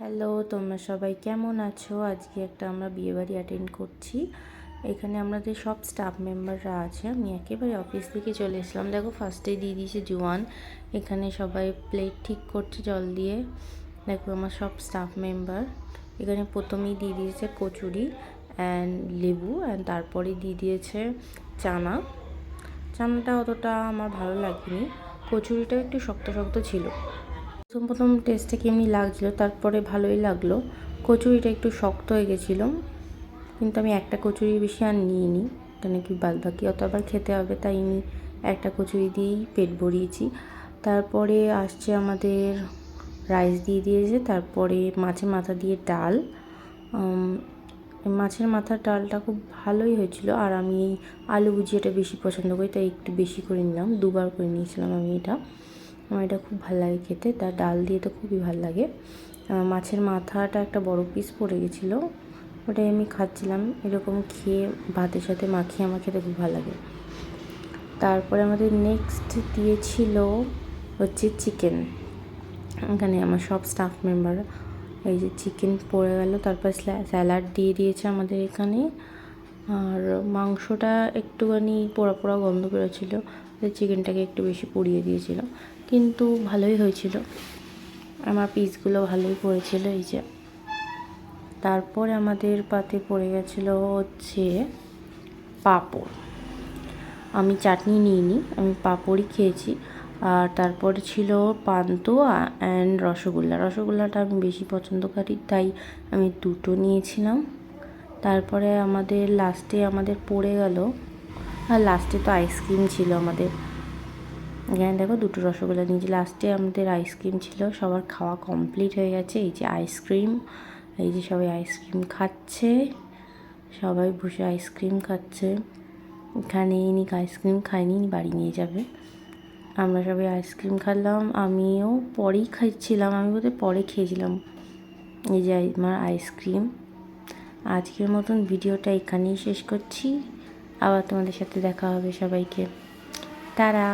Hello, তোমরা সবাই কেমন আছো? আজকে একটা আমরা বিয়েবাড়ি অ্যাটেন্ড করছি। এখানে আমাদের সব স্টাফ মেম্বাররা আছে। আমি একেবারে অফিস থেকে চলে এসলাম। দেখো ফার্স্টেই দিয়ে দিয়েছে জোয়ান। এখানে সবাই প্লেট ঠিক করছে জল দিয়ে। দেখো আমার সব স্টাফ মেম্বার। এখানে প্রথমেই দিয়ে দিয়েছে কচুরি অ্যান্ড লেবু অ্যান্ড তারপরে দিয়ে দিয়েছে চানা। চানাটা অতটা আমার ভালো লাগেনি, কচুরিটাও একটু শক্ত শক্ত ছিল। প্রথম টেস্টে কেমনি লাগছিলো, তারপরে ভালোই লাগলো। কচুরিটা একটু শক্ত হয়ে গেছিলো, কিন্তু আমি একটা কচুরি বেশি আর নিইনি, কেন কি বাদবাকি অত আবার খেতে হবে, তাই আমি একটা কচুরি দিয়েই পেট ভরিয়েছি। তারপরে আসছে আমাদের রাইস দিয়ে দিয়েছে, তারপরে মাছের মাথা দিয়ে ডাল। মাছের মাথার ডালটা খুব ভালোই হয়েছিল, আর আমি এই আলু ভুজিয়াটা বেশি পছন্দ করি, তাই একটু বেশি করে নিলাম, দুবার করে নিয়েছিলাম আমি এটা। আমার এটা খুব ভালো লাগে খেতে, তার ডাল দিয়ে তো খুবই ভালো লাগে। মাছের মাথাটা একটা বড় পিস পড়ে গেছিলো, ওটাই আমি খাচ্ছিলাম। এরকম খেয়ে ভাতের সাথে মাখিয়ে আমার খেতে খুব ভালো লাগে। তারপরে আমাদের নেক্সট দিয়েছিল হচ্ছে চিকেন। এখানে আমার সব স্টাফ মেম্বার, এই যে চিকেন পড়ে গেল, তারপর স্যালাড দিয়ে দিয়েছে আমাদের এখানে। আর মাংসটা একটুখানি পোড়া পোড়া গন্ধ বেরোচ্ছিল, চিকেনটাকে একটু বেশি পুড়িয়ে দিয়েছিল, কিন্তু ভালোই হয়েছিল। আমার পিসগুলো ভালোই পড়েছিল। এই যে তারপরে আমাদের পাতে পড়ে গেছিলো হচ্ছে পাঁপড়। আমি চাটনি নিইনি, আমি পাঁপড়ই খেয়েছি। আর তারপরে ছিল পান্তুয়া অ্যান্ড রসগোল্লা। রসগোল্লাটা আমি বেশি পছন্দ করি, তাই আমি দুটো নিয়েছিলাম। তারপরে আমাদের লাস্টে পড়ে গেল, আর লাস্টে তো আইসক্রিম ছিল আমাদের। এখানে দেখো দুটো রসগোল্লা নিয়েছি, লাস্টে আমাদের আইসক্রিম ছিল। সবার খাওয়া কমপ্লিট হয়ে গেছে। এই যে আইসক্রিম, এই যে সবাই আইসক্রিম খাচ্ছে, সবাই বসে আইসক্রিম খাচ্ছে। এখানে ইনি আইসক্রিম খায়নি, বাড়ি নিয়ে যাবে। আমরা সবাই আইসক্রিম খেলাম, আমিও পরেই খাচ্ছিলাম, আমি বোধহয় পরে খেয়েছিলাম। এই যে আমার আইসক্রিম। আজকের মতন ভিডিওটা এখানেই শেষ করছি, আবার তোমাদের সাথে দেখা হবে। সবাইকে টাটা।